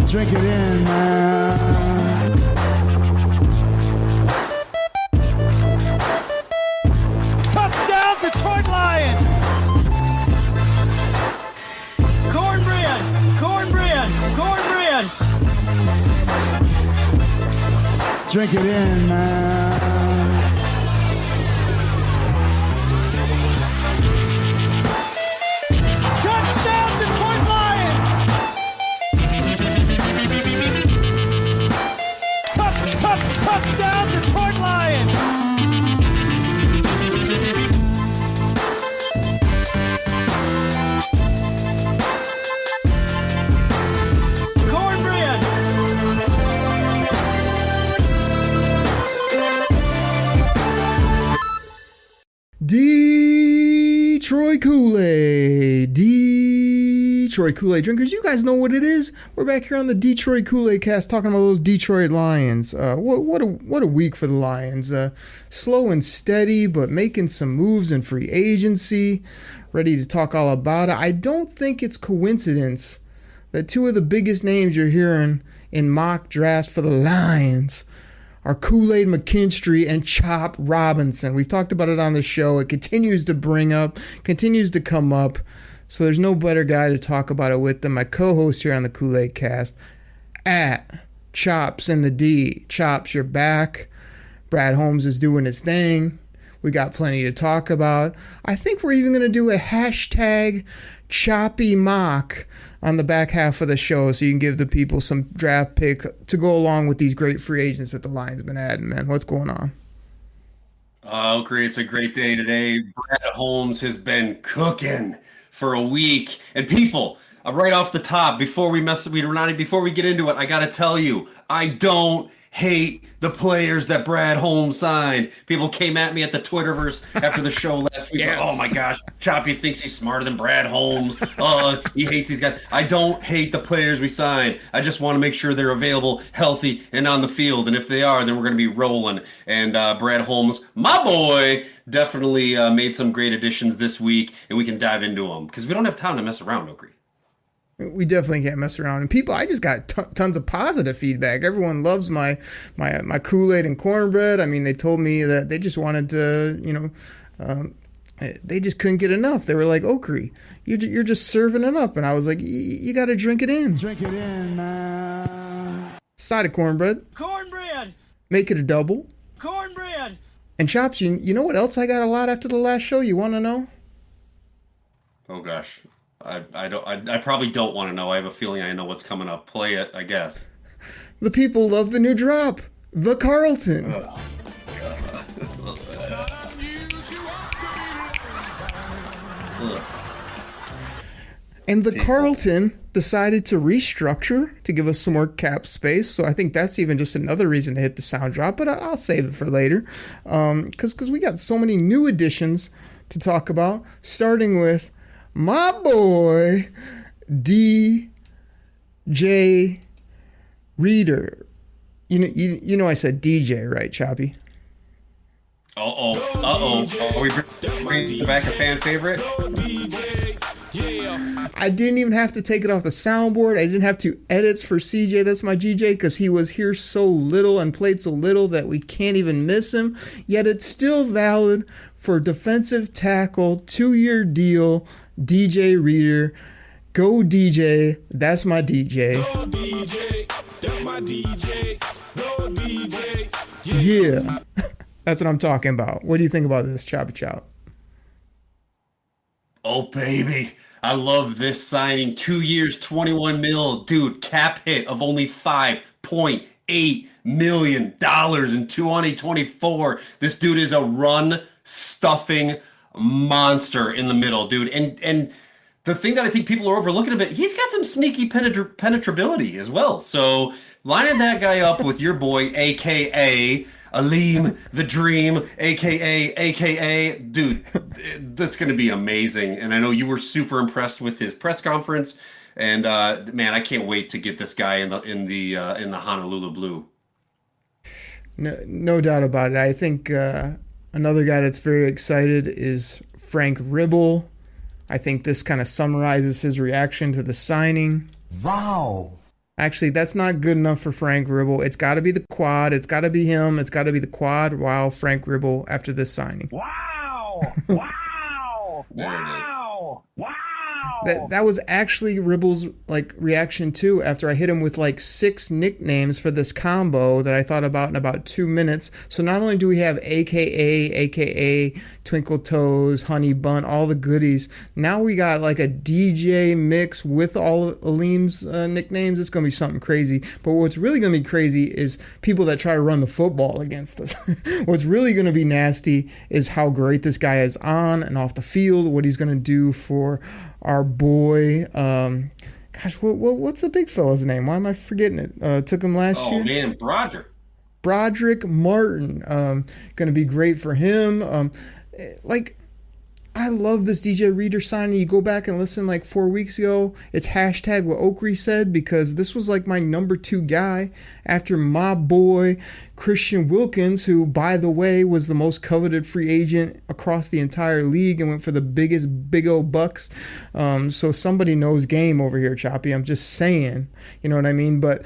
Drink it in, man. Touchdown, Detroit Lions! Cornbread! Cornbread! Cornbread! Drink it in, man. Touchdown, Detroit Lions! Touchdown, Detroit Lions! Cornbread! Detroit Koolaid. Detroit Koolaid drinkers, you guys know what it is. We're back here on the Detroit Koolaid Cast talking about those Detroit Lions. What a week for the Lions. Slow and steady, but making some moves in free agency. Ready to talk all about it. I don't think it's coincidence that two of the biggest names you're hearing in mock drafts for the Lions are Kool-Aid McKinstry and Chop Robinson. We've talked about it on the show. It continues to continues to come up. So there's no better guy to talk about it with than my co-host here on the Koolaid Cast, at Chops in the D. Chops, you're back. Brad Holmes is doing his thing. We got plenty to talk about. I think we're even going to do a hashtag Choppy mock on the back half of the show so you can give the people some draft pick to go along with these great free agents that the Lions have been adding, man. What's going on? Oh, great. It's a great day today. Brad Holmes has been cooking for a week. And people, right off the top, before we get into it, I got to tell you, I don't hate the players that Brad Holmes signed. People came at me at the Twitterverse after the show last week. Yes. Oh my gosh, Choppy thinks he's smarter than Brad Holmes. He hates these guys. I don't hate the players we signed. I just want to make sure they're available, healthy, and on the field. And if they are, then we're going to be rolling. And Brad Holmes, my boy, definitely made some great additions this week, and we can dive into them because we don't have time to mess around, Okri. We definitely can't mess around. And people, I just got tons of positive feedback. Everyone loves my Kool-Aid and cornbread. I mean, they told me that they just wanted to, they just couldn't get enough. They were like, Okri, you're just serving it up. And I was like, you got to drink it in. Drink it in, man. Side of cornbread. Cornbread! Make it a double. Cornbread! And Chops, you know what else I got a lot after the last show? You want to know? Oh gosh. I probably don't want to know. I have a feeling I know what's coming up. Play it, I guess. The people love the new drop, the Carlton. And the Carlton decided to restructure to give us some more cap space. So I think that's even just another reason to hit the sound drop. But I'll save it for later because we got so many new additions to talk about, starting with my boy, DJ Reader. You know I said DJ, right, Choppy? Are we bringing back a fan favorite? I didn't even have to take it off the soundboard. I didn't have to edits for CJ. That's my DJ because he was here so little and played so little that we can't even miss him. Yet it's still valid for defensive tackle, 2-year deal, DJ Reader. Go DJ, that's my DJ. Go DJ, that's my DJ. Go DJ. Yeah, that's what I'm talking about. What do you think about this, Choppy Chop? Oh, baby. I love this signing. 2 years, 21 mil. Dude, cap hit of only $5.8 million in 2024. This dude is a run-stuffing monster in the middle, dude. And the thing that I think people are overlooking a bit, he's got some sneaky penetrability as well. So lining that guy up with your boy, a.k.a. Aleem the Dream, a.k.a. dude, that's going to be amazing. And I know you were super impressed with his press conference. And man, I can't wait to get this guy in the Honolulu Blue. No doubt about it. I think another guy that's very excited is Frank Ribble. I think this kind of summarizes his reaction to the signing. Wow. Actually, that's not good enough for Frank Ribble. It's got to be the quad. It's got to be him. It's got to be the quad. Wow, Frank Ribble after this signing. Wow! Wow! There it is. Wow! Wow! That was actually Ribble's like reaction too after I hit him with like 6 nicknames for this combo that I thought about in about 2 minutes. So not only do we have aka Twinkle Toes, Honey Bun, all the goodies, now we got like a DJ mix with all of Aleem's nicknames. It's gonna be something crazy. But what's really gonna be crazy is people that try to run the football against us. What's really gonna be nasty is how great this guy is on and off the field, what he's gonna do for our boy, what's the big fella's name? Why am I forgetting it? Took him last year. Oh man, Broderick Martin. Going to be great for him. I love this DJ Reader signing. You go back and listen like 4 weeks ago. It's hashtag what Oakrey said, because this was like my number 2 guy after my boy Christian Wilkins, who, by the way, was the most coveted free agent across the entire league and went for the big old bucks. So somebody knows game over here, Choppy. I'm just saying, you know what I mean? But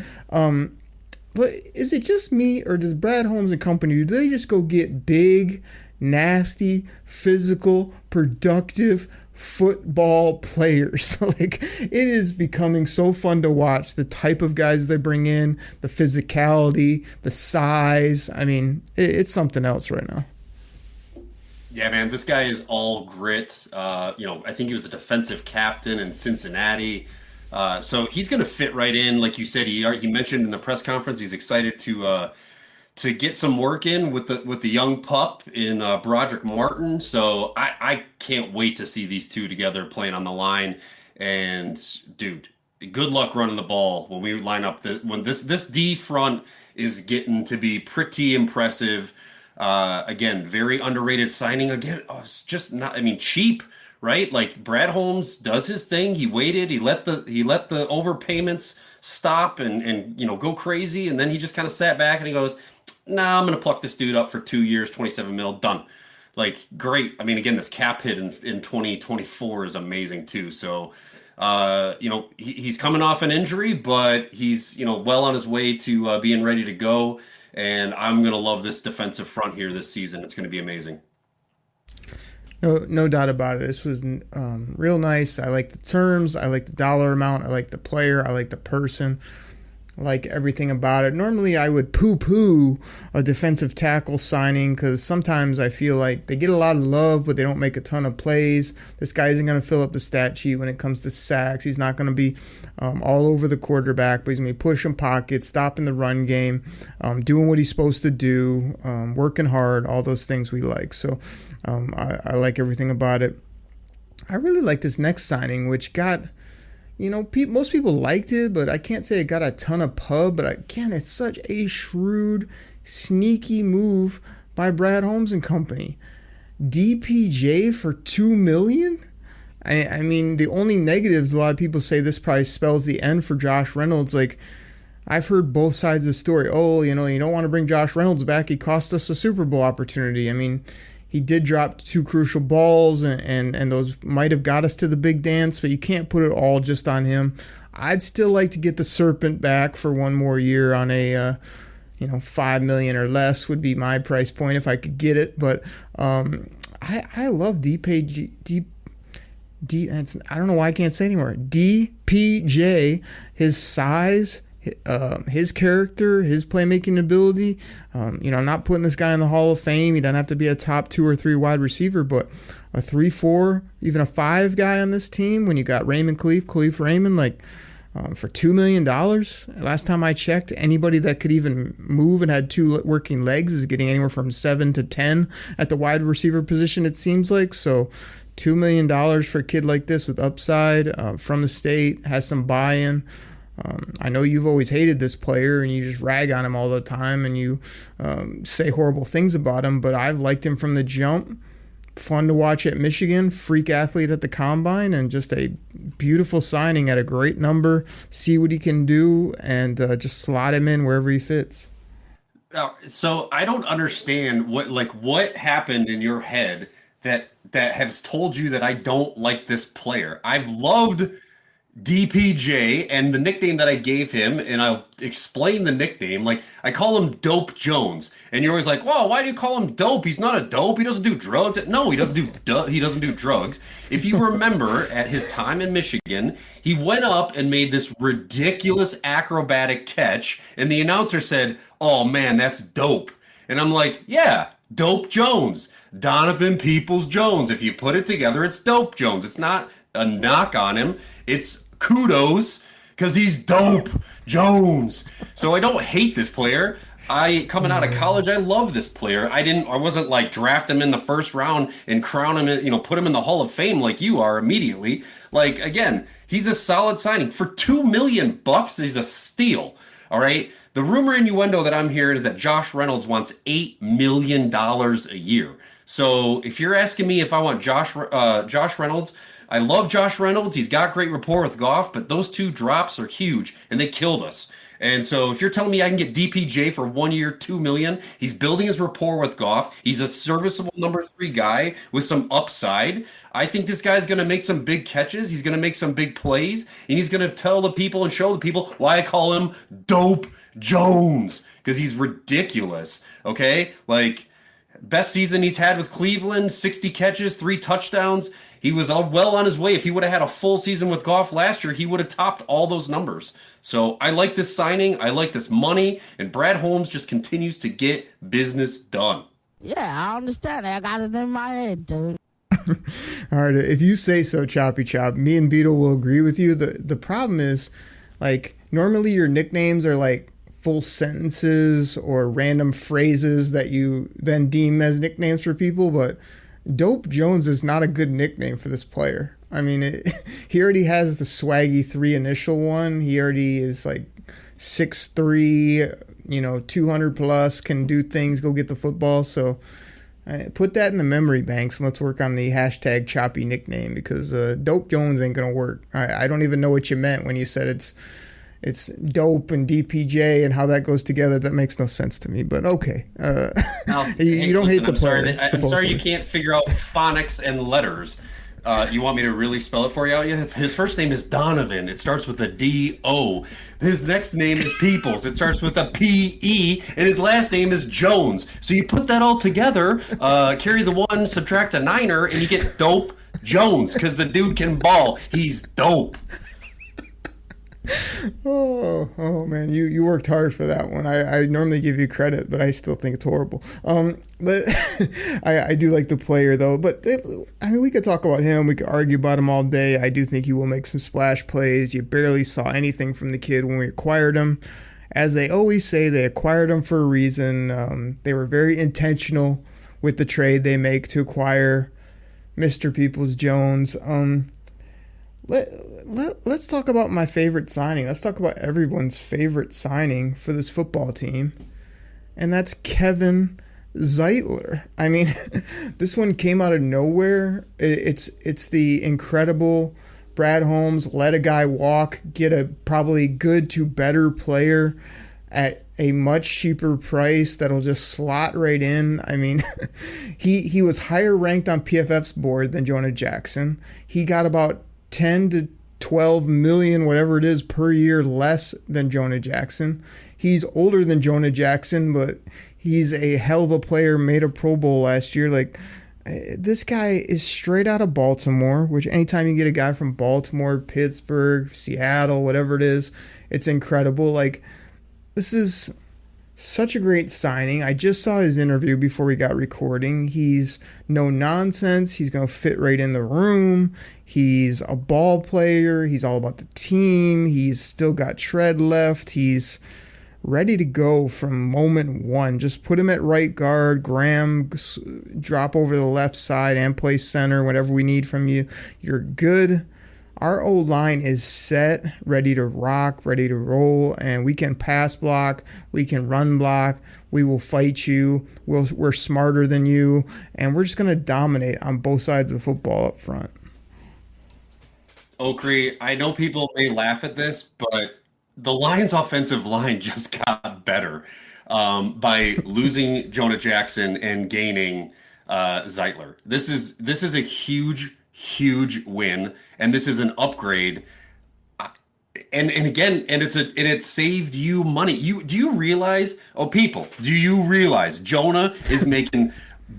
is it just me, or does Brad Holmes and company, do they just go get big, nasty, physical, productive football players? Like, it is becoming so fun to watch the type of guys they bring in, the physicality, the size. I mean, it's something else right now. Yeah, man, this guy is all grit. I think he was a defensive captain in Cincinnati. So he's going to fit right in. Like you said, he mentioned in the press conference, he's excited to get some work in with the young pup in Broderick Martin. So I can't wait to see these two together playing on the line. And dude, good luck running the ball when we line up. When this D front is getting to be pretty impressive. Again, very underrated signing. Again, it's just not. I mean, cheap, right? Like, Brad Holmes does his thing. He waited. He let the overpayments stop and go crazy, and then he just kind of sat back and he goes, "Nah, I'm gonna pluck this dude up for 2 years, 27 mil, done." Like, great. I mean, again, this cap hit in 2024 is amazing too. So, he's coming off an injury, but he's well on his way to being ready to go. And I'm gonna love this defensive front here this season. It's gonna be amazing. No doubt about it. This was real nice. I like the terms. I like the dollar amount. I like the player. I like the person. I like everything about it. Normally, I would poo-poo a defensive tackle signing because sometimes I feel like they get a lot of love, but they don't make a ton of plays. This guy isn't going to fill up the stat sheet when it comes to sacks. He's not going to be all over the quarterback, but he's going to be pushing pockets, stopping the run game, doing what he's supposed to do, working hard, all those things we like. So I like everything about it. I really like this next signing, which got, most people liked it, but I can't say it got a ton of pub. But again, it's such a shrewd, sneaky move by Brad Holmes and company. DPJ for $2 million? I mean, the only negatives, a lot of people say this probably spells the end for Josh Reynolds. Like, I've heard both sides of the story. Oh, you don't want to bring Josh Reynolds back. He cost us a Super Bowl opportunity. I mean, he did drop 2 crucial balls, and those might have got us to the big dance, but you can't put it all just on him. I'd still like to get the Serpent back for one more year on a, $5 million or less would be my price point if I could get it. But I love DPJ. I don't know why I can't say it anymore. DPJ, his size, his character, his playmaking ability. I'm not putting this guy in the Hall of Fame. He doesn't have to be a top 2 or 3 wide receiver, but a 3, 4, even a 5 guy on this team. When you got Khalif Raymond, for $2 million. Last time I checked, anybody that could even move and had 2 working legs is getting anywhere from 7 to 10 at the wide receiver position, it seems like. So $2 million for a kid like this with upside, from the state, has some buy-in. I know you've always hated this player and you just rag on him all the time and you say horrible things about him, but I've liked him from the jump. Fun to watch at Michigan, freak athlete at the combine, and just a beautiful signing at a great number. See what he can do and just slot him in wherever he fits. So I don't understand what happened in your head that has told you that I don't like this player. I've loved DPJ, and the nickname that I gave him, and I'll explain the nickname. Like, I call him Dope Jones, and you're always like, "Whoa, why do you call him Dope? He's not a dope. He doesn't do drugs." No, he doesn't do drugs. If you remember, at his time in Michigan, he went up and made this ridiculous acrobatic catch, and the announcer said, "Oh man, that's dope." And I'm like, "Yeah, Dope Jones, Donovan Peoples Jones. If you put it together, it's Dope Jones. It's not a knock on him. It's kudos because he's Dope Jones." So I don't hate this player. Coming out of college, I love this player. I wasn't like draft him in the first round and crown him, put him in the Hall of Fame like you are immediately. Like, again, he's a solid signing for $2 million. He's a steal. All right. The rumor innuendo that I'm hearing is that Josh Reynolds wants $8 million a year. So if you're asking me if I want Josh Reynolds, I love Josh Reynolds. He's got great rapport with Goff, but those two drops are huge, and they killed us. And so if you're telling me I can get DPJ for 1 year, $2 million, he's building his rapport with Goff. He's a serviceable number 3 guy with some upside. I think this guy's going to make some big catches. He's going to make some big plays, and he's going to tell the people and show the people why I call him Dope Jones, because he's ridiculous. Okay? Like, best season he's had with Cleveland, 60 catches, 3 touchdowns. He was well on his way. If he would have had a full season with Goff last year, he would have topped all those numbers. So I like this signing. I like this money. And Brad Holmes just continues to get business done. Yeah, I understand. I got it in my head, dude. All right, if you say so, Choppy Chop, me and Beetle will agree with you. The problem is, like, normally your nicknames are like full sentences or random phrases that you then deem as nicknames for people, but Dope Jones is not a good nickname for this player. I mean, he already has the swaggy 3 initial one. He already is like 6'3", 200 plus, can do things, go get the football. So put that in the memory banks and let's work on the hashtag Choppy nickname, because Dope Jones ain't going to work. I don't even know what you meant when you said it's dope and DPJ and how that goes together. That makes no sense to me, but okay. You don't hate the player. I'm sorry you can't figure out phonics and letters. You want me to really spell it for you? His first name is Donovan. It starts with a D-O. His next name is Peoples. It starts with a P-E. And his last name is Jones. So you put that all together, carry the 1, subtract a 9er, and you get Dope Jones, because the dude can ball. He's dope. Oh man, you worked hard for that one. I normally give you credit, but I still think it's horrible. But I do like the player though. But we could talk about him. We could argue about him all day. I do think he will make some splash plays. You barely saw anything from the kid when we acquired him. As they always say, they acquired him for a reason. They were very intentional with the trade they make to acquire Mr. Peoples Jones. Let's talk about my favorite signing. Let's talk about everyone's favorite signing for this football team, and that's Kevin Zeitler. I mean, this one came out of nowhere. It's the incredible Brad Holmes let a guy walk, get a probably good to better player at a much cheaper price that'll just slot right in. I mean, he was higher ranked on PFF's board than Jonah Jackson. He got about 10 to 12 million, whatever it is, per year less than Jonah Jackson. He's older than Jonah Jackson, but he's a hell of a player, made a Pro Bowl last year. Like, this guy is straight out of Baltimore, which anytime you get a guy from Baltimore, Pittsburgh, Seattle, whatever it is, it's incredible. Like, this is such a great signing. I just saw his interview before we got recording. He's no nonsense. He's going to fit right in the room. He's a ball player. He's all about the team. He's still got tread left. He's ready to go from moment one. Just put him at right guard. Graham, drop over the left side and play center. Whatever we need from you, you're good. Our O-line is set, ready to rock, ready to roll, and we can pass block, we can run block, we will fight you, we're smarter than you, and we're just going to dominate on both sides of the football up front. Okri, I know people may laugh at this, but the Lions' offensive line just got better by losing Jonah Jackson and gaining Zeitler. This is a huge win, and this is an upgrade and again, and it saved you money. Do you realize? Oh, people, do you realize Jonah is making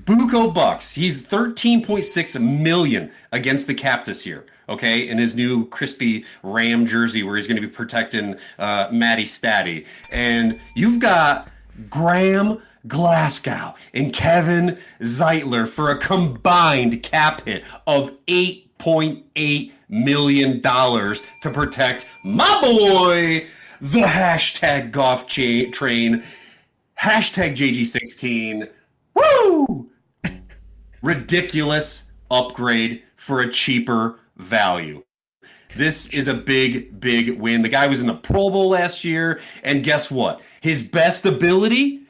buco bucks? He's 13.6 million against the cap this year. Okay, in his new crispy Ram jersey, where he's going to be protecting Matty Statty, and you've got Graham Glasgow and Kevin Zeitler for a combined cap hit of $8.8 million to protect my boy, the hashtag golf train, hashtag JG16. Woo! Ridiculous upgrade for a cheaper value. This is a big, big win. The guy was in the Pro Bowl last year, and guess what? His best ability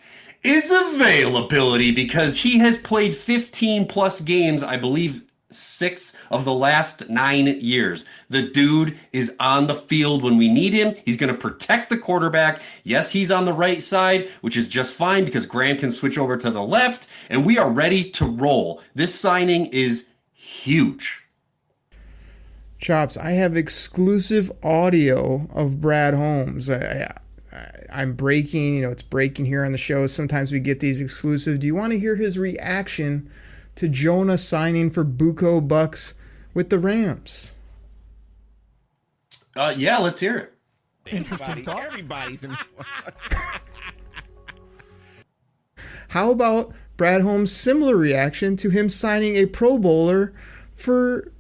is availability, because he has played 15 plus games, I believe 6 of the last 9 years. The dude is on the field when we need him. He's going to protect the quarterback. Yes, he's on the right side, which is just fine because Graham can switch over to the left, and we are ready to roll. This signing is huge. Chops, I have exclusive audio of Brad Holmes. I'm breaking, it's breaking here on the show. Sometimes we get these exclusive. Do you want to hear his reaction to Jonah signing for buco bucks with the Rams? Yeah, let's hear it. Everybody's in. How about Brad Holmes' similar reaction to him signing a Pro Bowler for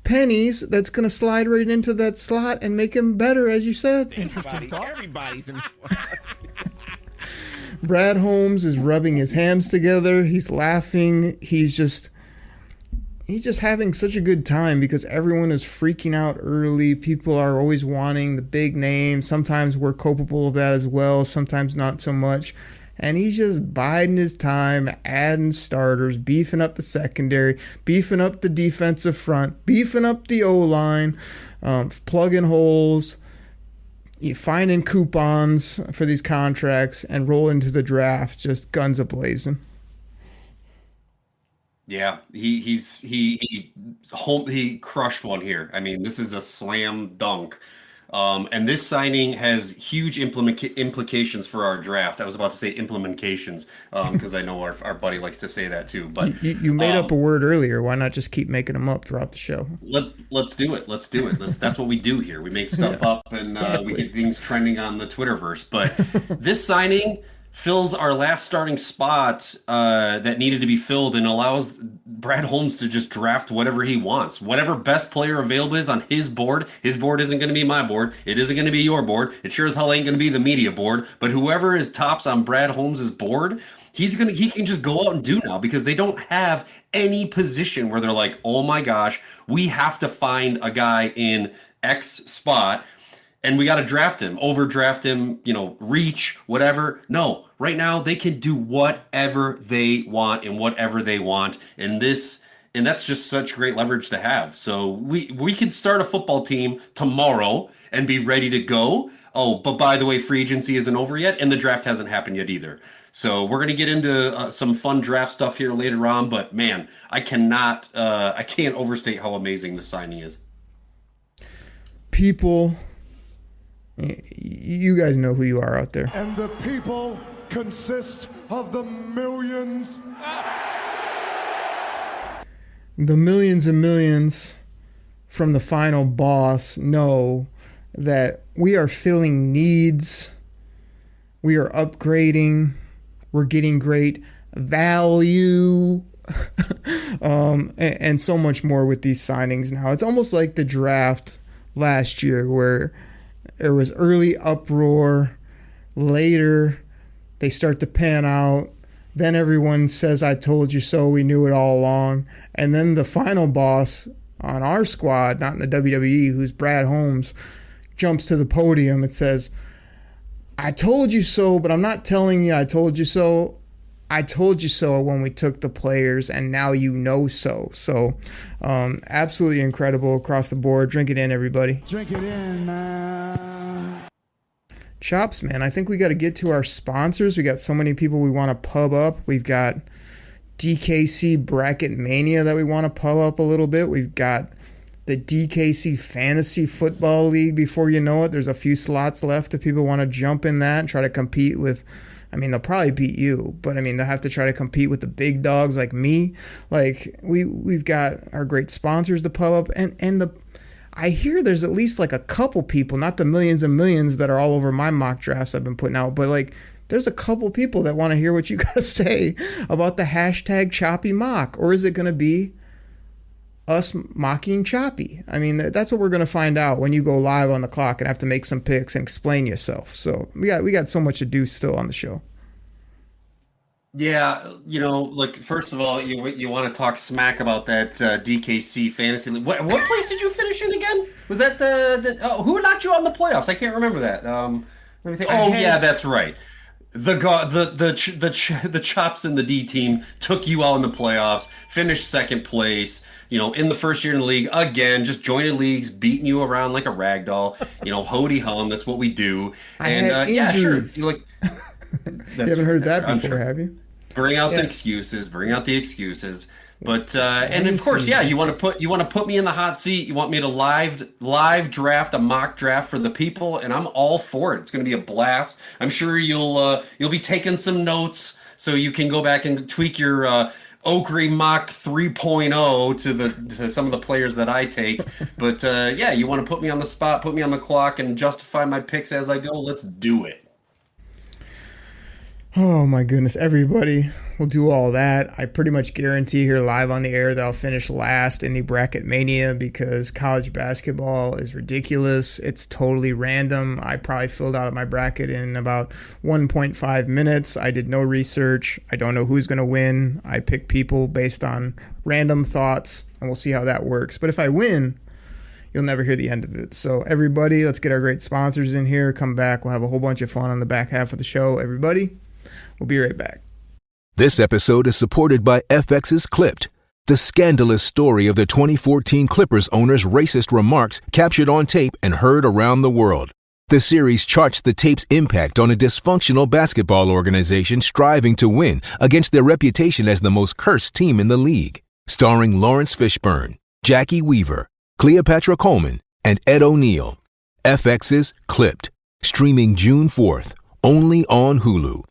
pennies that's going to slide right into that slot and make him better, as you said? Everybody's in. Brad Holmes is rubbing his hands together. He's laughing. He's just having such a good time because everyone is freaking out early. People are always wanting the big name. Sometimes we're culpable of that as well. Sometimes not so much. And he's just biding his time, adding starters, beefing up the secondary, beefing up the defensive front, beefing up the O-line, plugging holes, finding coupons for these contracts, and roll into the draft just guns a-blazing. Yeah, he crushed one here. I mean, this is a slam dunk. And this signing has huge implications for our draft. I was about to say implementations because I know our buddy likes to say that too. But you made up a word earlier. Why not just keep making them up throughout the show? Let's do it. That's what we do here. We make stuff up and exactly. We get things trending on the Twitterverse. But this signing fills our last starting spot that needed to be filled and allows Brad Holmes to just draft whatever he wants. Whatever best player available is on his board isn't going to be my board. It isn't going to be your board. It sure as hell ain't going to be the media board. But whoever is tops on Brad Holmes' board, he can just go out and do now because they don't have any position where they're like, oh my gosh, we have to find a guy in X spot. And we got to draft him, overdraft him, reach, whatever. No, right now they can do whatever they want and whatever they want. And that's just such great leverage to have. So we can start a football team tomorrow and be ready to go. Oh, but by the way, free agency isn't over yet and the draft hasn't happened yet either. So we're going to get into some fun draft stuff here later on. But man, I can't overstate how amazing this signing is. People, you guys know who you are out there. And the people consist of the millions. The millions and millions from the final boss know that we are filling needs. We are upgrading. We're getting great value. And so much more with these signings now. It's almost like the draft last year where there was early uproar. Later, they start to pan out. Then everyone says, I told you so. We knew it all along. And then the final boss on our squad, not in the WWE, who's Brad Holmes, jumps to the podium and says, I told you so, but I'm not telling you I told you so. I told you so when we took the players, and now you know so. So, absolutely incredible across the board. Drink it in, everybody. Drink it in, man. Chops, man, I think we got to get to our sponsors. We got so many people we want to pub up. We've got DKC Bracket Mania that we want to pub up a little bit. We've got the DKC Fantasy Football League before you know it. There's a few slots left if people want to jump in that and try to compete with, I mean, they'll probably beat you, but I mean, they'll have to try to compete with the big dogs like me. Like, we've got our great sponsors to pub up, and I hear there's at least like a couple people, not the millions and millions that are all over my mock drafts I've been putting out, but like, there's a couple people that want to hear what you got to say about the hashtag Choppy mock. Or is it going to be us mocking Choppy? I mean, that's what we're going to find out when you go live on the clock and have to make some picks and explain yourself. So we got so much to do still on the show. Yeah, like, first of all, you want to talk smack about that DKC Fantasy League. What place did you finish in again? Was that who knocked you out in the playoffs? I can't remember that. Let me think. Oh, yeah, that's right. The Chops and the D team took you out in the playoffs, finished second place, in the first year in the league, again, just joining leagues, beating you around like a rag doll, hoody hum, that's what we do. And yeah, sure. You haven't heard that before, have you? Bring out the excuses, But and of course, yeah, you want to put me in the hot seat. You want me to live draft a mock draft for the people, and I'm all for it. It's going to be a blast. I'm sure you'll be taking some notes so you can go back and tweak your Oakery mock 3.0 to some of the players that I take. But yeah, you want to put me on the spot, put me on the clock, and justify my picks as I go. Let's do it. Oh my goodness, everybody will do all that. I pretty much guarantee here live on the air that I'll finish last in the Bracket Mania because college basketball is ridiculous. It's totally random. I probably filled out my bracket in about 1.5 minutes. I did no research. I don't know who's going to win. I pick people based on random thoughts, and we'll see how that works. But if I win, you'll never hear the end of it. So everybody, let's get our great sponsors in here. Come back. We'll have a whole bunch of fun on the back half of the show. Everybody, we'll be right back. This episode is supported by FX's Clipped, the scandalous story of the 2014 Clippers owner's racist remarks captured on tape and heard around the world. The series charts the tape's impact on a dysfunctional basketball organization striving to win against their reputation as the most cursed team in the league. Starring Lawrence Fishburne, Jackie Weaver, Cleopatra Coleman, and Ed O'Neill. FX's Clipped, streaming June 4th, only on Hulu.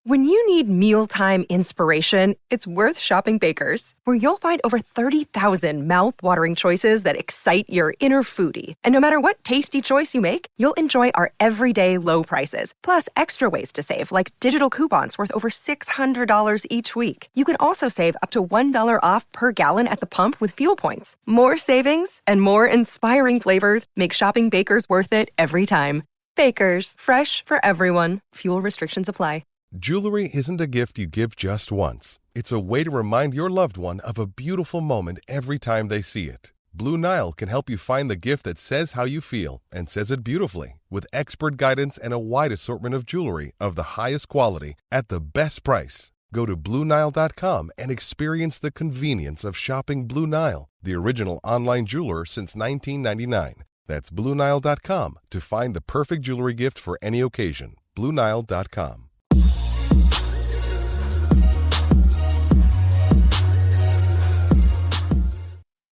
When you need mealtime inspiration, it's worth shopping Baker's, where you'll find over 30,000 mouth-watering choices that excite your inner foodie. And no matter what tasty choice you make, you'll enjoy our everyday low prices, plus extra ways to save, like digital coupons worth over $600 each week. You can also save up to $1 off per gallon at the pump with fuel points. More savings and more inspiring flavors make shopping Baker's worth it every time. Baker's, fresh for everyone. Fuel restrictions apply. Jewelry isn't a gift you give just once. It's a way to remind your loved one of a beautiful moment every time they see it. Blue Nile can help you find the gift that says how you feel and says it beautifully, with expert guidance and a wide assortment of jewelry of the highest quality at the best price. Go to BlueNile.com and experience the convenience of shopping Blue Nile, the original online jeweler since 1999. That's BlueNile.com to find the perfect jewelry gift for any occasion. BlueNile.com.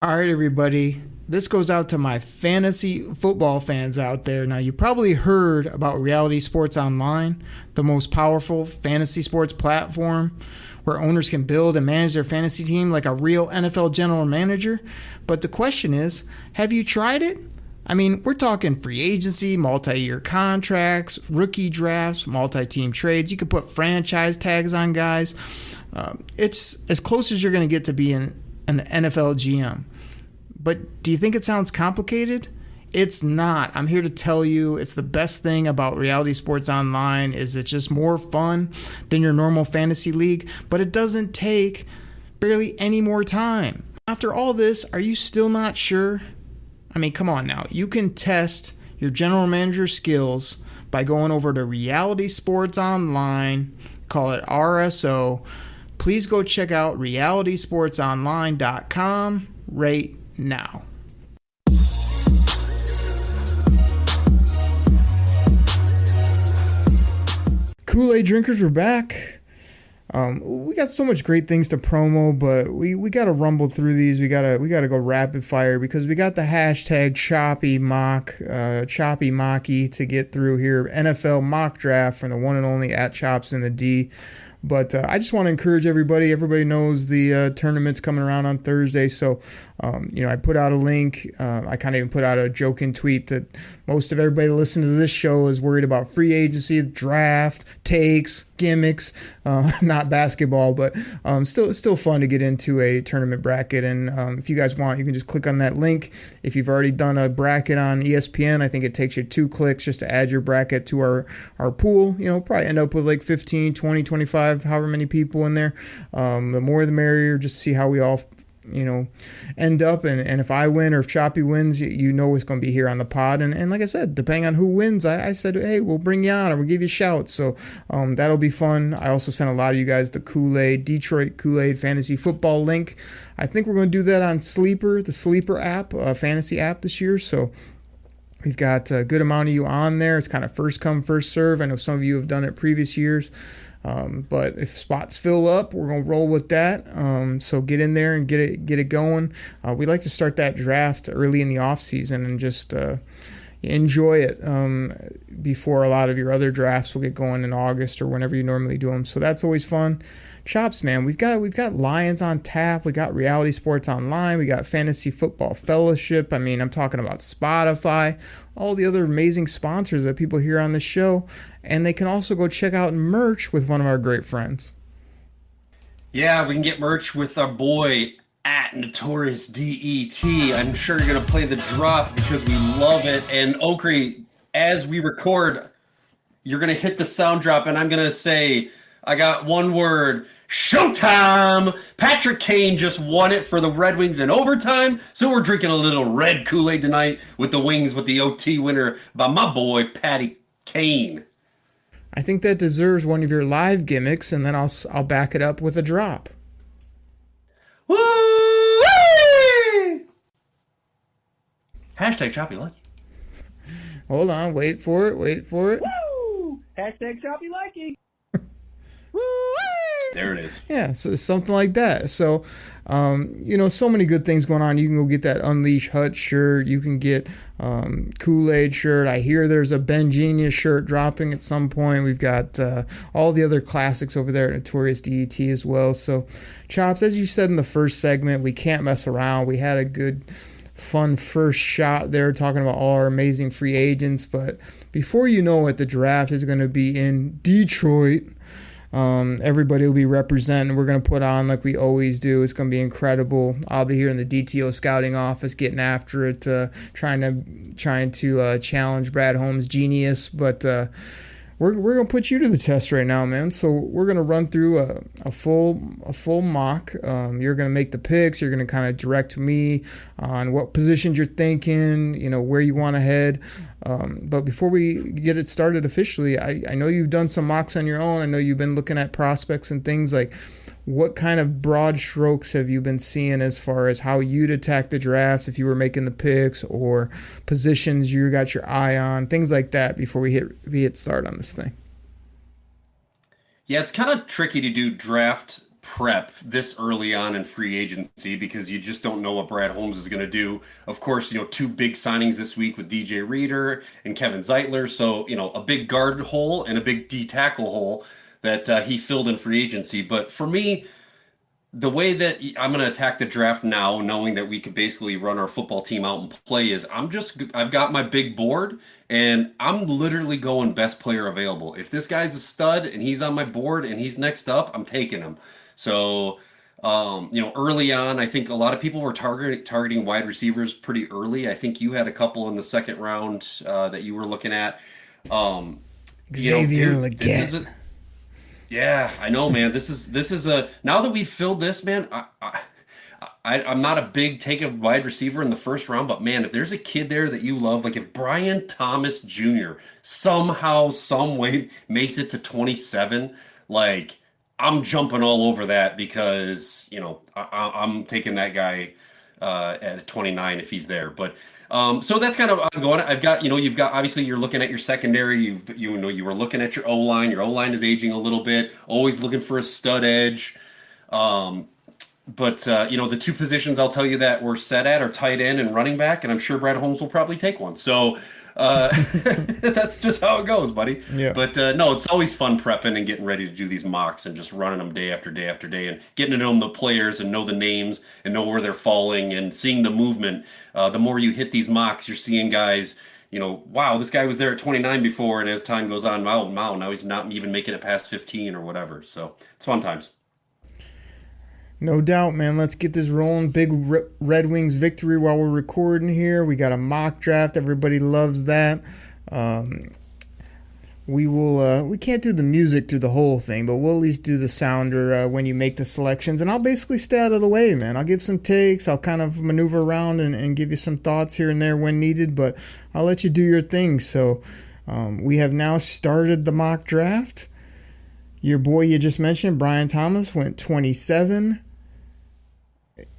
All right, everybody. This goes out to my fantasy football fans out there. Now, you probably heard about Reality Sports Online, the most powerful fantasy sports platform where owners can build and manage their fantasy team like a real NFL general manager. But the question is, have you tried it? I mean, we're talking free agency, multi-year contracts, rookie drafts, multi-team trades. You can put franchise tags on guys. It's as close as you're going to get to being an NFL GM. But do you think it sounds complicated? It's not. I'm here to tell you it's the best thing about Reality Sports Online is it's just more fun than your normal fantasy league, but it doesn't take barely any more time. After all this, are you still not sure? I mean, come on now. You can test your general manager skills by going over to Reality Sports Online, call it RSO. Please go check out realitysportsonline.com right now. Kool-Aid drinkers, we're back. We got so much great things to promo, but we got to rumble through these. We gotta go rapid fire because we got the hashtag Choppy Mocky to get through here. NFL mock draft from the one and only at Chops in the D. But I just want to encourage everybody. Everybody knows the tournament's coming around on Thursday. So, I put out a link. I kind of even put out a joking tweet that most of everybody that listens to this show is worried about free agency, draft, takes, gimmicks, not basketball, but still fun to get into a tournament bracket. And if you guys want, you can just click on that link. If you've already done a bracket on ESPN, I think it takes you 2 clicks just to add your bracket to our pool. Probably end up with like 15, 20, 25, however many people in there. The more the merrier, just see how we all end up, and if I win or if Choppy wins, it's going to be here on the pod, and like I said, depending on who wins, I said, hey, we'll bring you on or we'll give you a shout, so that'll be fun. I also sent a lot of you guys the Detroit Koolaid fantasy football link. I think we're going to do that on Sleeper, the Sleeper app, fantasy app this year, so we've got a good amount of you on there. It's kind of first come, first serve. I know some of you have done it previous years. But if spots fill up, we're going to roll with that. So get in there and get it going. We like to start that draft early in the off season and just enjoy it before a lot of your other drafts will get going in August or whenever you normally do them. So that's always fun. Chops, man, we've got Lions on tap. We got Reality Sports Online. We got Fantasy Football Fellowship. I mean, I'm talking about Spotify, all the other amazing sponsors that people hear on the show. And they can also go check out merch with one of our great friends. Yeah, we can get merch with our boy at Notorious DET. I'm sure you're going to play the drop because we love it. And Okri, as we record, you're going to hit the sound drop, and I'm going to say, I got one word, showtime! Patrick Kane just won it for the Red Wings in overtime, so we're drinking a little red Kool-Aid tonight with the Wings with the OT winner by my boy, Patty Kane. I think that deserves one of your live gimmicks, and then I'll back it up with a drop. Woo! Hashtag Choppy Lucky. Hold on, wait for it. Woo! Hashtag Choppy Lucky. There it is. Yeah, so something like that. So, so many good things going on. You can go get that Unleash Hut shirt. You can get Kool-Aid shirt. I hear there's a Ben Genius shirt dropping at some point. We've got all the other classics over there at Notorious DET as well. So, Chops, as you said in the first segment, we can't mess around. We had a good, fun first shot there talking about all our amazing free agents. But before you know it, the draft is going to be in Detroit. Everybody will be representing. We're going to put on like we always do. It's going to be incredible. I'll be here in the DTO scouting office getting after it, trying to challenge Brad Holmes' genius. But we're going to put you to the test right now, man. So we're going to run through a full mock. You're going to make the picks. You're going to kind of direct me on what positions you're thinking, where you want to head. But before we get it started officially, I know you've done some mocks on your own. I know you've been looking at prospects and things. Like, what kind of broad strokes have you been seeing as far as how you'd attack the draft if you were making the picks, or positions you got your eye on, things like that before we hit start on this thing? Yeah, it's kind of tricky to do draft prep this early on in free agency because you just don't know what Brad Holmes is going to do. Of course, 2 big signings this week with DJ Reader and Kevin Zeitler. So, a big guard hole and a big D tackle hole that he filled in free agency. But for me, the way that I'm going to attack the draft now, knowing that we could basically run our football team out and play, is I've got my big board and I'm literally going best player available. If this guy's a stud and he's on my board and he's next up, I'm taking him. So, early on, I think a lot of people were targeting wide receivers pretty early. I think you had a couple in the second round that you were looking at. Xavier Leggett. Yeah, I know, man. This is a, now that we've filled this, man, I'm not a big take a wide receiver in the first round, but man, if there's a kid there that you love, like if Brian Thomas Jr. somehow, some way makes it to 27, like, I'm jumping all over that because, I'm taking that guy at 29 if he's there. But So that's kind of ongoing. I've got, you've got, obviously you're looking at your secondary. You were looking at your O-line. Your O-line is aging a little bit. Always looking for a stud edge. But the two positions I'll tell you that we're set at are tight end and running back, and I'm sure Brad Holmes will probably take one. So that's just how it goes, buddy. Yeah. But no, it's always fun prepping and getting ready to do these mocks and just running them day after day after day and getting to know the players and know the names and know where they're falling and seeing the movement. The more you hit these mocks, you're seeing guys, wow, this guy was there at 29 before, and as time goes on, wow, now he's not even making it past 15 or whatever. So it's fun times. No doubt, man. Let's get this rolling. Big Red Wings victory while we're recording here. We got a mock draft. Everybody loves that. We can't do the music through the whole thing, but we'll at least do the sounder when you make the selections. And I'll basically stay out of the way, man. I'll give some takes. I'll kind of maneuver around and give you some thoughts here and there when needed, but I'll let you do your thing. So we have now started the mock draft. Your boy you just mentioned, Brian Thomas, went 27.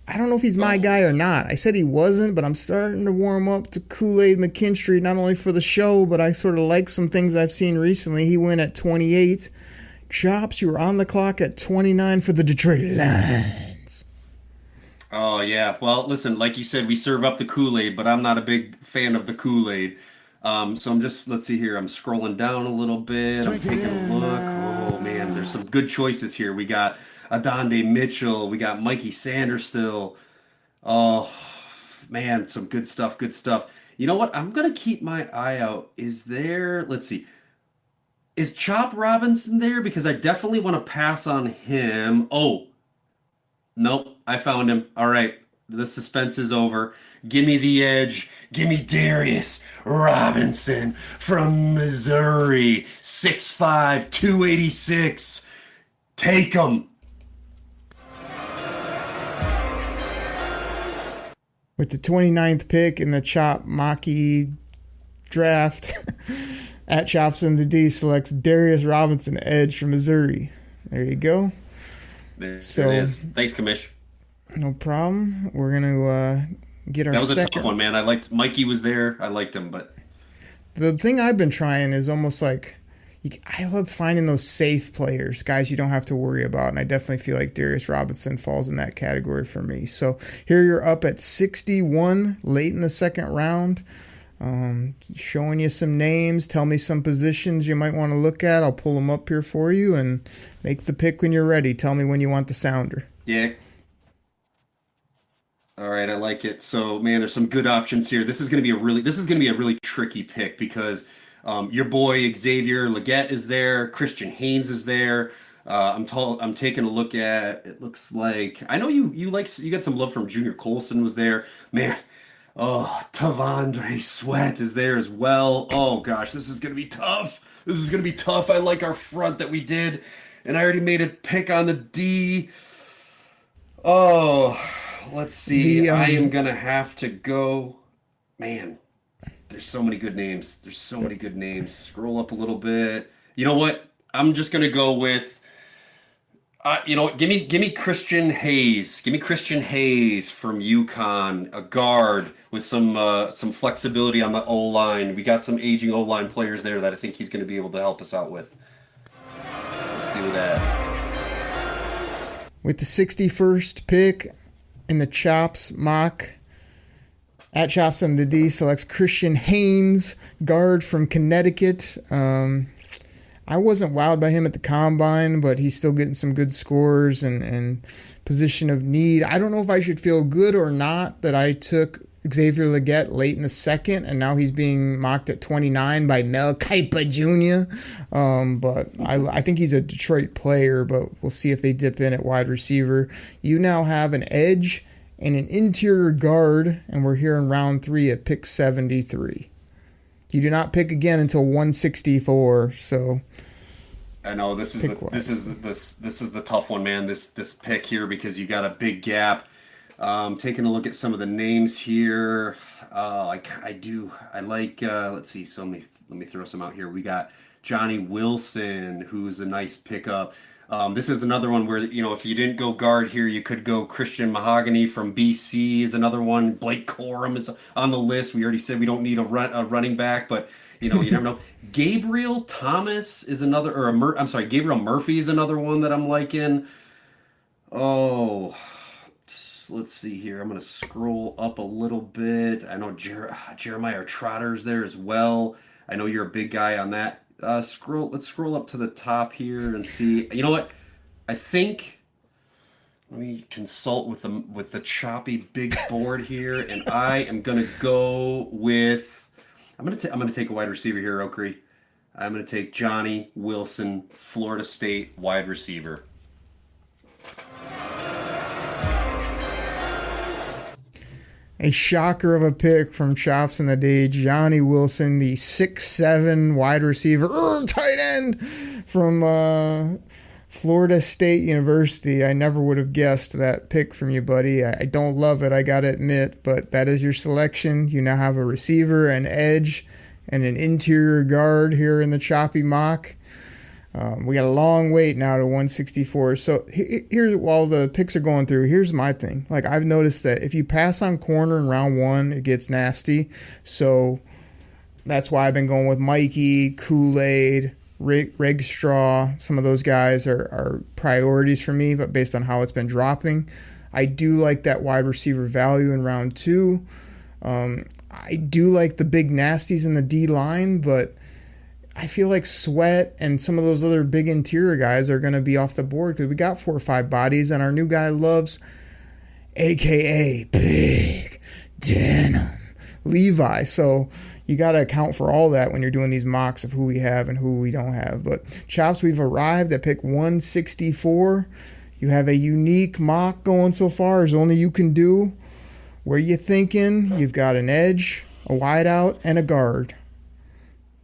I don't know if he's my guy or not. I said he wasn't, but I'm starting to warm up to Kool-Aid McKinstry, not only for the show, but I sort of like some things I've seen recently. He went at 28. Chops, you were on the clock at 29 for the Detroit Lions. Oh, yeah. Well, listen, like you said, we serve up the Kool-Aid, but I'm not a big fan of the Kool-Aid. So I'm just, let's see here. I'm scrolling down a little bit. I'm taking a look. Oh, man, there's some good choices here. We got Adonde Mitchell. We got Mikey Sanders still. Oh, man, some good stuff, good stuff. You know what? I'm going to keep my eye out. Let's see. Is Chop Robinson there? Because I definitely want to pass on him. Oh, nope, I found him. All right, the suspense is over. Give me the edge. Give me Darius Robinson from Missouri. 6'5", 286. Take him. With the 29th pick in the Chop Maki draft, at Chops in the D selects Darius Robinson, edge from Missouri. There you go. There it is. Thanks, Commish. No problem. We're going to get our second. That was a tough one, man. I liked Mikey was there. I liked him, but the thing I've been trying is almost like I love finding those safe players, guys you don't have to worry about, and I definitely feel like Darius Robinson falls in that category for me. So here you're up at 61 late in the second round. Showing you some names. Tell me some positions you might want to look at. I'll pull them up here for you and make the pick when you're ready. Tell me when you want the sounder. Yeah. All right, I like it. So, man, there's some good options here. This is going to be a really tricky pick because your boy Xavier Legette is there. Christian Haynes is there. I'm taking a look at. It looks like I know you got some love from Junior Colson was there, man. Oh, Tavondre Sweat is there as well. Oh gosh, this is gonna be tough. I like our front that we did, and I already made a pick on the D. Oh, let's see. I am gonna have to go. Man, there's so many good names. Scroll up a little bit. You know what? I'm just gonna go with. Give me Christian Hayes. Give me Christian Hayes from UConn, a guard with some flexibility on the O-line. We got some aging O-line players there that I think he's going to be able to help us out with. Let's do that. With the 61st pick in the Chops mock, at Chops on the D selects Christian Haynes, guard from Connecticut. I wasn't wowed by him at the combine, but he's still getting some good scores and position of need. I don't know if I should feel good or not that I took Xavier Legette late in the second, and now he's being mocked at 29 by Mel Kipa Jr. But I think he's a Detroit player, but we'll see if they dip in at wide receiver. You now have an edge and an interior guard, and we're here in round 3 at pick 73. You do not pick again until 164. So I know this is the tough one, man. This pick here because you got a big gap. Taking a look at some of the names here. I like. Let's see. So let me throw some out here. We got Johnny Wilson, who's a nice pickup. This is another one where, if you didn't go guard here, you could go Christian Mahogany from BC is another one. Blake Corum is on the list. We already said we don't need a running back, but you never know. Gabriel Thomas is another, I'm sorry, Gabriel Murphy is another one that I'm liking. Oh, let's see here. I'm going to scroll up a little bit. I know Jeremiah Trotter's there as well. I know you're a big guy on that. Let's scroll up to the top here and see. You know what? I think let me consult with the choppy big board here, and I am gonna go with. I'm gonna take a wide receiver here, Oakrey. I'm gonna take Johnny Wilson, Florida State wide receiver. A shocker of a pick from Chops in the Day. Johnny Wilson, the 6'7" wide receiver, tight end from Florida State University. I never would have guessed that pick from you, buddy. I don't love it, I gotta admit, but that is your selection. You now have a receiver, an edge, and an interior guard here in the Choppy mock. We got a long wait now to 164. So here's, while the picks are going through, here's my thing. Like, I've noticed that if you pass on corner in round 1, it gets nasty. So that's why I've been going with Mikey, Koolaid, Reg Straw. Some of those guys are priorities for me, but based on how it's been dropping. I do like that wide receiver value in round 2. I do like the big nasties in the D line, but I feel like Sweat and some of those other big interior guys are going to be off the board because we got 4 or 5 bodies, and our new guy loves, a.k.a. Big Denim Levi. So you got to account for all that when you're doing these mocks of who we have and who we don't have. But Chops, we've arrived at pick 164. You have a unique mock going so far, as only you can do. Where you thinking? You've got an edge, a wideout, and a guard.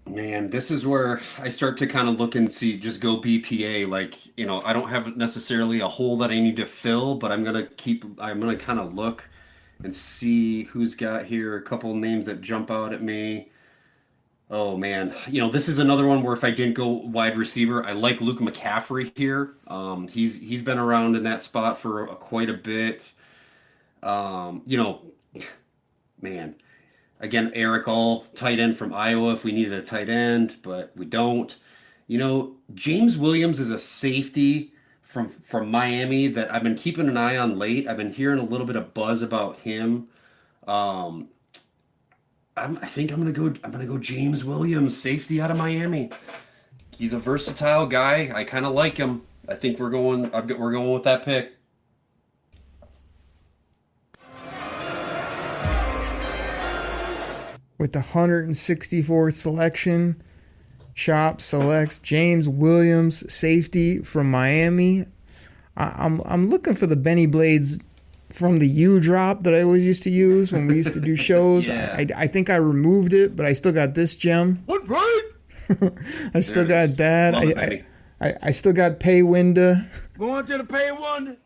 Man, this is where I start to kind of look and see, just go BPA. Like, I don't have necessarily a hole that I need to fill, but I'm going to kind of look and see who's got here. A couple names that jump out at me. Oh, man. This is another one where if I didn't go wide receiver, I like Luke McCaffrey here. He's been around in that spot for quite a bit. Man. Again, Eric All, tight end from Iowa if we needed a tight end, but we don't. James Williams is a safety from Miami that I've been keeping an eye on late. I've been hearing a little bit of buzz about him. I think I'm gonna go James Williams, safety out of Miami. He's a versatile guy. I kind of like him. I think we're going with that pick. With the 164th selection, Chop selects James Williams, safety from Miami. I'm looking for the Benny Blades from the U drop that I always used to use when we used to do shows. Yeah. I think I removed it, but I still got this gem. What, right? I still got that. I still got Pay Winda. Going to the Pay Winda.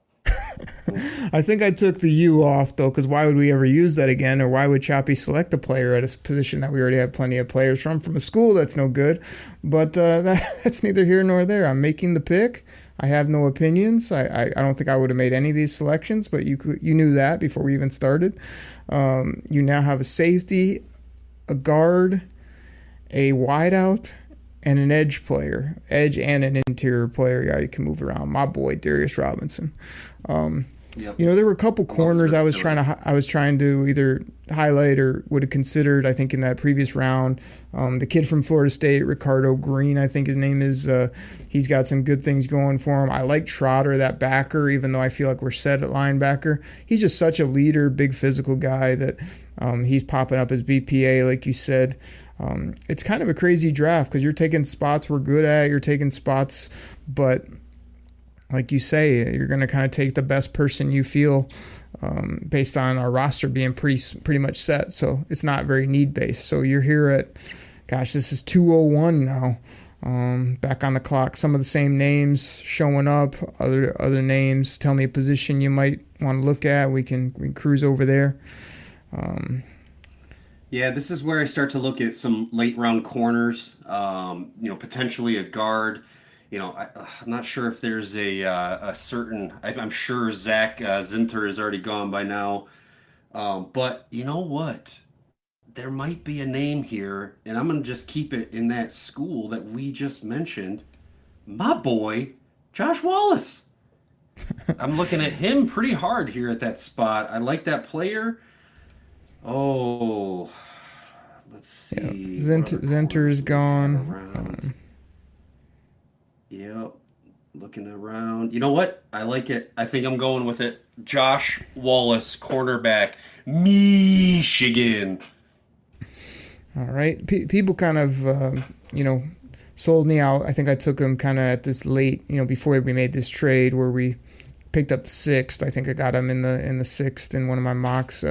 I think I took the U off, though, because why would we ever use that again? Or why would Choppy select a player at a position that we already have plenty of players from a school that's no good? But that's neither here nor there. I'm making the pick. I have no opinions. I don't think I would have made any of these selections, but you knew that before we even started. You now have a safety, a guard, a wideout, and an edge player. Edge and an interior player. Yeah, you can move around. My boy, Darius Robinson. Yep. There were a couple corners I was trying to either highlight or would have considered. I think in that previous round, the kid from Florida State, Ricardo Green, I think his name is. He's got some good things going for him. I like Trotter, that backer, even though I feel like we're set at linebacker. He's just such a leader, big physical guy that he's popping up as BPA, like you said. It's kind of a crazy draft because you're taking spots we're good at. You're taking spots, but like you say, you're going to kind of take the best person you feel based on our roster being pretty much set. So it's not very need-based. So you're here at, gosh, this is 201 now. Back on the clock. Some of the same names showing up, other names. Tell me a position you might want to look at. We can cruise over there. Yeah, this is where I start to look at some late round corners, potentially a guard. I'm not sure if there's a certain. I'm sure Zach Zinter is already gone by now. But you know what? There might be a name here, and I'm gonna just keep it in that school that we just mentioned. My boy, Josh Wallace. I'm looking at him pretty hard here at that spot. I like that player. Oh, let's see. Yeah. Zinter is gone. Yep. Looking around. You know what? I like it. I think I'm going with it. Josh Wallace, cornerback, Michigan. All right. People kind of, sold me out. I think I took him kind of at this late, before we made this trade where we picked up the 6th. I think I got him in the 6th in one of my mocks.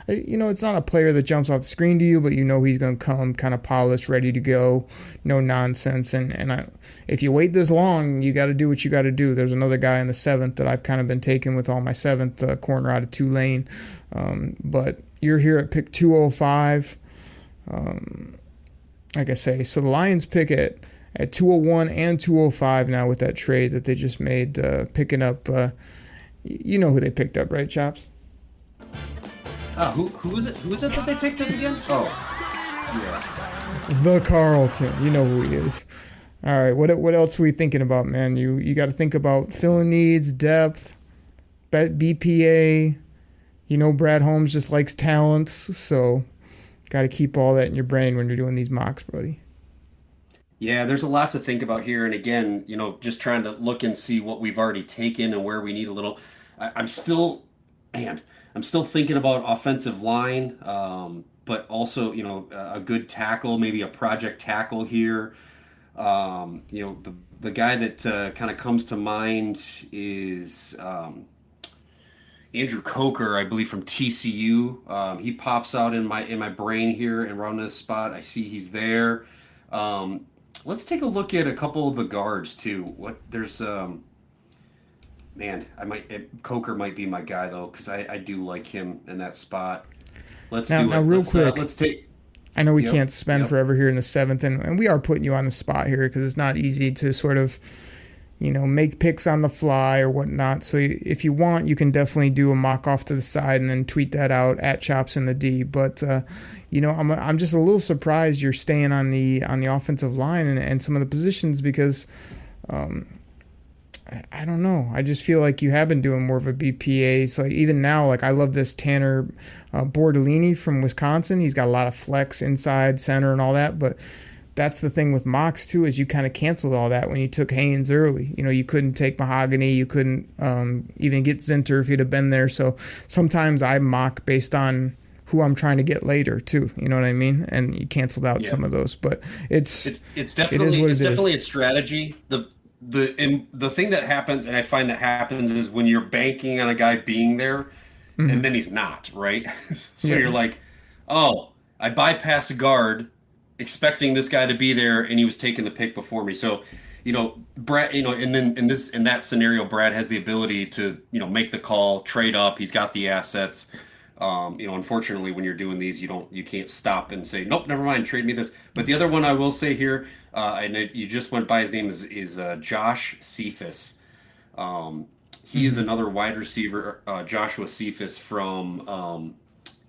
It's not a player that jumps off the screen to you, but he's going to come kind of polished, ready to go, no nonsense. And if you wait this long, you got to do what you got to do. There's another guy in the 7th that I've kind of been taking with all my 7th corner out of Tulane. But you're here at pick 205. Like I say, so the Lions pick at 201 and 205 now with that trade that they just made, picking up, you know who they picked up, right, Chops? Who is it? Who is it that they picked up again? Oh, yeah. The Carlton. You know who he is. All right, what else are we thinking about, man? You got to think about filling needs, depth, BPA. Brad Holmes just likes talents, so got to keep all that in your brain when you're doing these mocks, buddy. Yeah, there's a lot to think about here. And again, just trying to look and see what we've already taken and where we need a little. I'm still thinking about offensive line, but also, a good tackle, maybe a project tackle here. The guy that kind of comes to mind is Andrew Coker, I believe, from TCU. He pops out in my brain here and around this spot. I see he's there. Let's take a look at a couple of the guards too. Coker might be my guy though, because I do like him in that spot. Now, real quick. Let's take. I know we can't spend forever here in the 7th, and we are putting you on the spot here because it's not easy to sort of, make picks on the fly or whatnot. So if you want, you can definitely do a mock off to the side and then tweet that out at Chops in the D. But I'm just a little surprised you're staying on the offensive line and some of the positions because I don't know. I just feel like you have been doing more of a BPA. So even now, like I love this Tanner Bordellini from Wisconsin. He's got a lot of flex inside, center, and all that, but that's the thing with mocks too, is you kind of canceled all that when you took Haynes early. You couldn't take Mahogany. You couldn't even get Zinter if he'd have been there. So sometimes I mock based on who I'm trying to get later too. You know what I mean? And you canceled out some of those, but it's definitely a strategy. The thing that happens, and I find that happens, is when you're banking on a guy being there, and then he's not, right? So you're like, oh, I bypassed a guard, expecting this guy to be there, and he was taking the pick before me. So, Brad, and then in that scenario, Brad has the ability to, make the call, trade up. He's got the assets. Unfortunately, when you're doing these, you can't stop and say, nope, never mind, trade me this. But the other one I will say here, I know you just went by his name is Josh Cephas. He is another wide receiver, Joshua Cephas from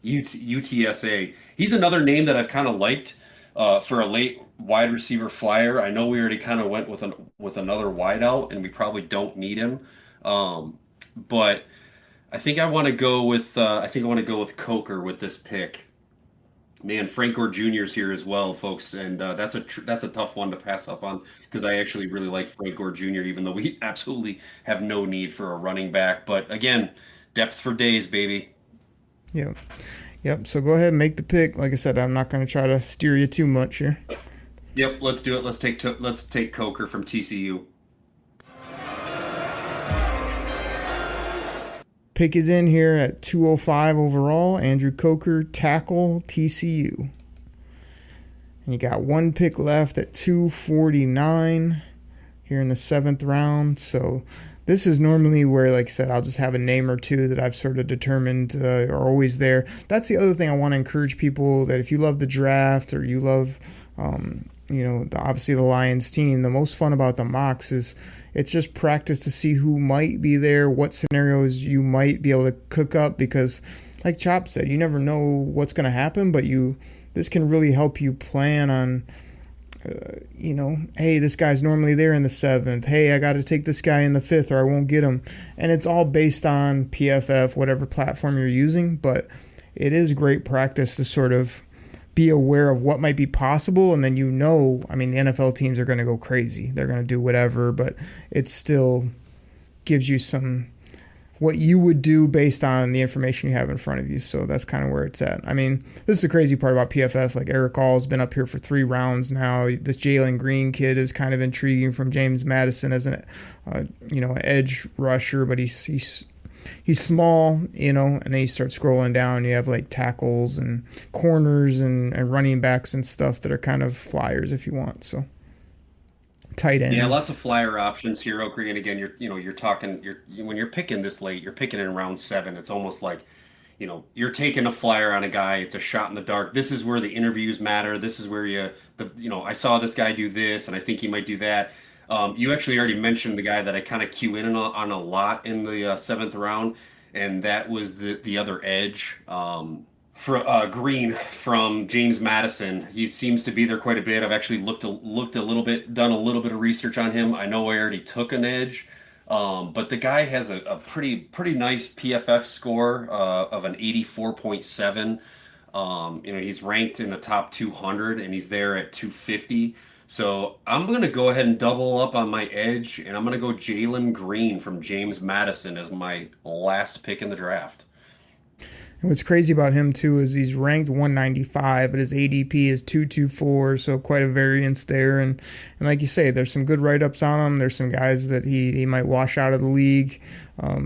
UTSA. He's another name that I've kind of liked for a late wide receiver flyer. I know we already kind of went with another wideout, and we probably don't need him. But I think I want to go with Coker with this pick. Man, Frank Gore Jr. is here as well, folks, and that's a tough one to pass up on because I actually really like Frank Gore Jr. even though we absolutely have no need for a running back. But again, depth for days, baby. Yeah. Yep. So go ahead and make the pick. Like I said, I'm not going to try to steer you too much here. Yep. Let's do it. Let's take Coker from TCU. Pick is in here at 205 overall. Andrew Coker, tackle, TCU. And you got one pick left at 249 here in the 7th round. So this is normally where, like I said, I'll just have a name or two that I've sort of determined are always there. That's the other thing I want to encourage people, that if you love the draft or you love, obviously the Lions team. The most fun about the mocks is it's just practice to see who might be there, what scenarios you might be able to cook up, because like Chop said, you never know what's going to happen, but this can really help you plan on, hey, this guy's normally there in the 7th. Hey, I got to take this guy in the 5th or I won't get him. And it's all based on PFF, whatever platform you're using, but it is great practice to sort of be aware of what might be possible, and then the NFL teams are going to go crazy. They're going to do whatever, but it still gives you what you would do based on the information you have in front of you. So that's kind of where it's at. I mean, this is the crazy part about PFF. Like Eric All's been up here for 3 rounds now. This Jalen Green kid is kind of intriguing from James Madison as an edge rusher, but he's small, and then you start scrolling down. You have like tackles and corners and running backs and stuff that are kind of flyers if you want. So tight ends. Yeah, lots of flyer options here, Oakley. And again, when you're picking this late, you're picking in round 7. It's almost like, you're taking a flyer on a guy. It's a shot in the dark. This is where the interviews matter. This is where I saw this guy do this, and I think he might do that. You actually already mentioned the guy that I kind of cue in on a lot in the 7th round, and that was the other edge, Green from James Madison. He seems to be there quite a bit. I've actually looked a little bit, done a little bit of research on him. I know I already took an edge, but the guy has a pretty nice PFF score of an 84.7. He's ranked in the top 200, and he's there at 250. So I'm going to go ahead and double up on my edge, and I'm going to go Jalen Green from James Madison as my last pick in the draft. And what's crazy about him, too, is he's ranked 195, but his ADP is 224, so quite a variance there. And like you say, there's some good write-ups on him. There's some guys that he might wash out of the league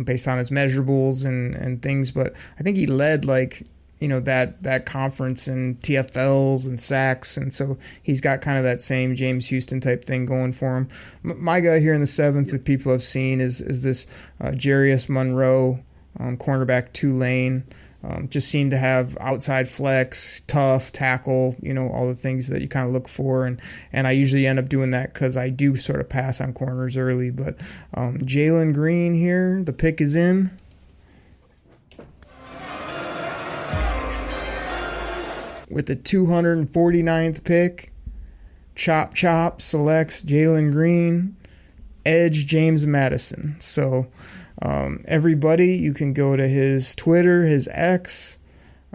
based on his measurables and things. But I think he led, that conference in TFLs and sacks, and so he's got kind of that same James Houston type thing going for him. My guy here in the 7th that people have seen is this Jarius Monroe, cornerback, Tulane. Just seemed to have outside flex, tough tackle, all the things that you kind of look for, and I usually end up doing that because I do sort of pass on corners early. But Jalen Green here, the pick is in. With the 249th pick, Chop selects Jalen Green, edge James Madison. So everybody, you can go to his Twitter, his X.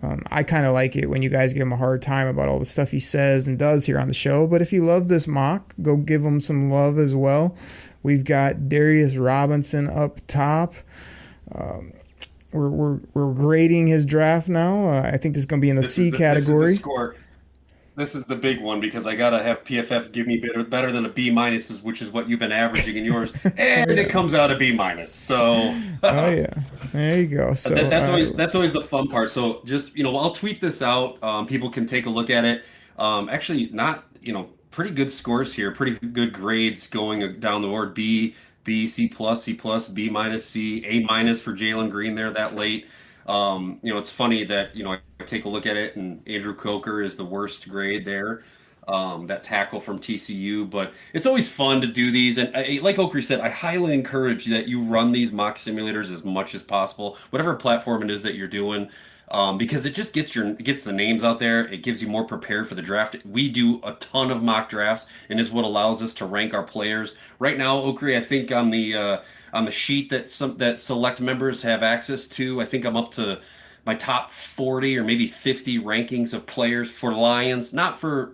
I kind of like it when you guys give him a hard time about all the stuff he says and does here on the show. But if you love this mock, go give him some love as well. We've got Darius Robinson up top. We're grading his draft now. I think this is going to be in the C category. This is the score. This is the big one because I gotta have PFF give me better than a B minus, which is what you've been averaging in yours, and it comes out a B minus. So, oh yeah, there you go. So that's always the fun part. So just I'll tweet this out. People can take a look at it. Actually, not pretty good scores here, pretty good grades going down the board. B, C+, B minus, C, A minus for Jalen Green there that late. It's funny that, I take a look at it and Andrew Coker is the worst grade there, that tackle from TCU, but it's always fun to do these. And like Oakley said, I highly encourage that you run these mock simulators as much as possible, whatever platform it is that you're doing. Because it just gets the names out there. It gives you more prepared for the draft. We do a ton of mock drafts, and is what allows us to rank our players. Right now, Oakley, I think on the sheet that select members have access to, I think I'm up to my top 40 or maybe 50 rankings of players for Lions. Not for,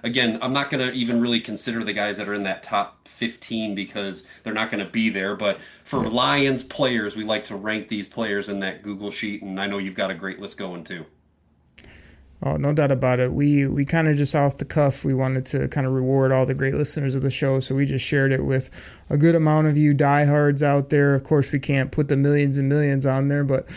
again, I'm not going to even really consider the guys that are in that top 15 because they're not going to be there. But for Lions players, we like to rank these players in that Google sheet. And I know you've got a great list going too. Oh, no doubt about it. We kind of just off the cuff, we wanted to kind of reward all the great listeners of the show. So we just shared it with a good amount of you diehards out there. Of course, we can't put the millions and millions on there, but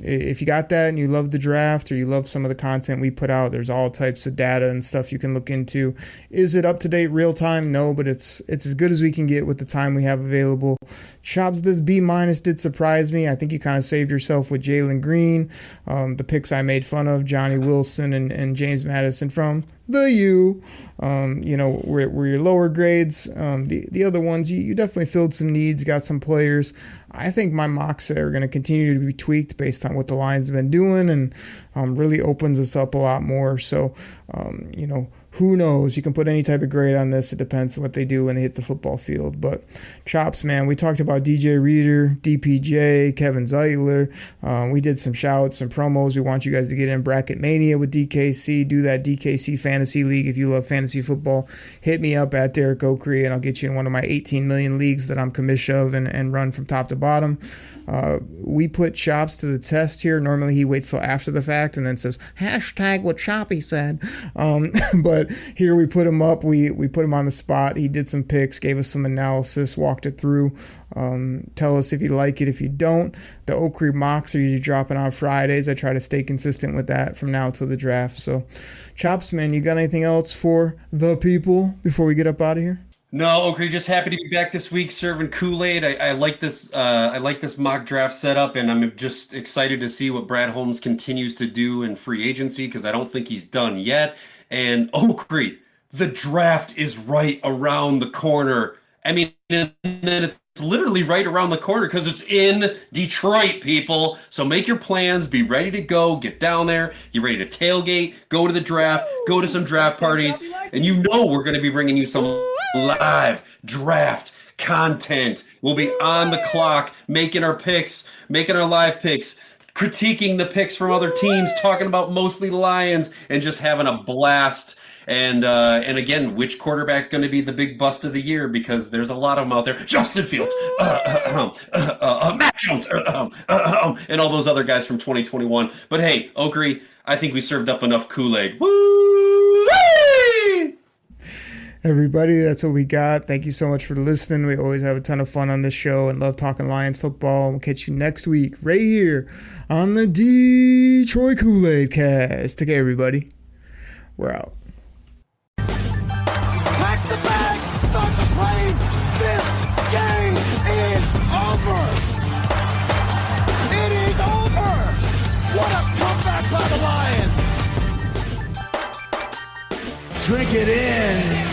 if you got that and you love the draft or you love some of the content we put out, there's all types of data and stuff you can look into. Is it up to date real time? No, but it's as good as we can get with the time we have available. Chops, this B minus did surprise me. I think you kind of saved yourself with Jalen Green. The picks I made fun of, Johnny Wilson and James Madison from, the U. Were your lower grades. The other ones, you definitely filled some needs, got some players. I think my mocks are going to continue to be tweaked based on what the Lions have been doing, and really opens us up a lot more. So, who knows? You can put any type of grade on this. It depends on what they do when they hit the football field. But Chops, man, we talked about DJ Reader, DPJ, Kevin Zeitler. We did some shouts, some promos. We want you guys to get in Bracket Mania with DKC. Do that DKC Fantasy League if you love fantasy football. Hit me up at Derek Okrie, and I'll get you in one of my 18 million leagues that I'm commissioned of and run from top to bottom. We put Chops to the test here. Normally he waits till after the fact and then says, hashtag what Choppy said. But here we put him up. We put him on the spot. He did some picks, gave us some analysis, walked it through. Tell us if you like it. If you don't, the Okrie mocks are usually dropping on Fridays. I try to stay consistent with that from now till the draft. So, Chops, man, you got anything else for the people before we get up out of here? No, Okrie, just happy to be back this week serving Kool-Aid. I like this. I like this mock draft setup, and I'm just excited to see what Brad Holmes continues to do in free agency because I don't think he's done yet. And Okrie, the draft is right around the corner. I mean, and then it's literally right around the corner because it's in Detroit, people. So make your plans, be ready to go, get down there, get ready to tailgate, go to the draft, go to some draft parties, and we're going to be bringing you some live draft content. We'll be on the clock, making our picks, making our live picks, critiquing the picks from other teams, talking about mostly Lions, and just having a blast. And again, which quarterback's going to be the big bust of the year? Because there's a lot of them out there. Justin Fields, Matt Jones, and all those other guys from 2021. But hey, Okrie, I think we served up enough Kool-Aid. Woo! Everybody, that's what we got. Thank you so much for listening. We always have a ton of fun on this show and love talking Lions football. We'll catch you next week right here on the Detroit Koolaid Cast. Take care, everybody. We're out. Pack the bag, start the plane. This game is over. It is over. What a comeback by the Lions. Drink it in.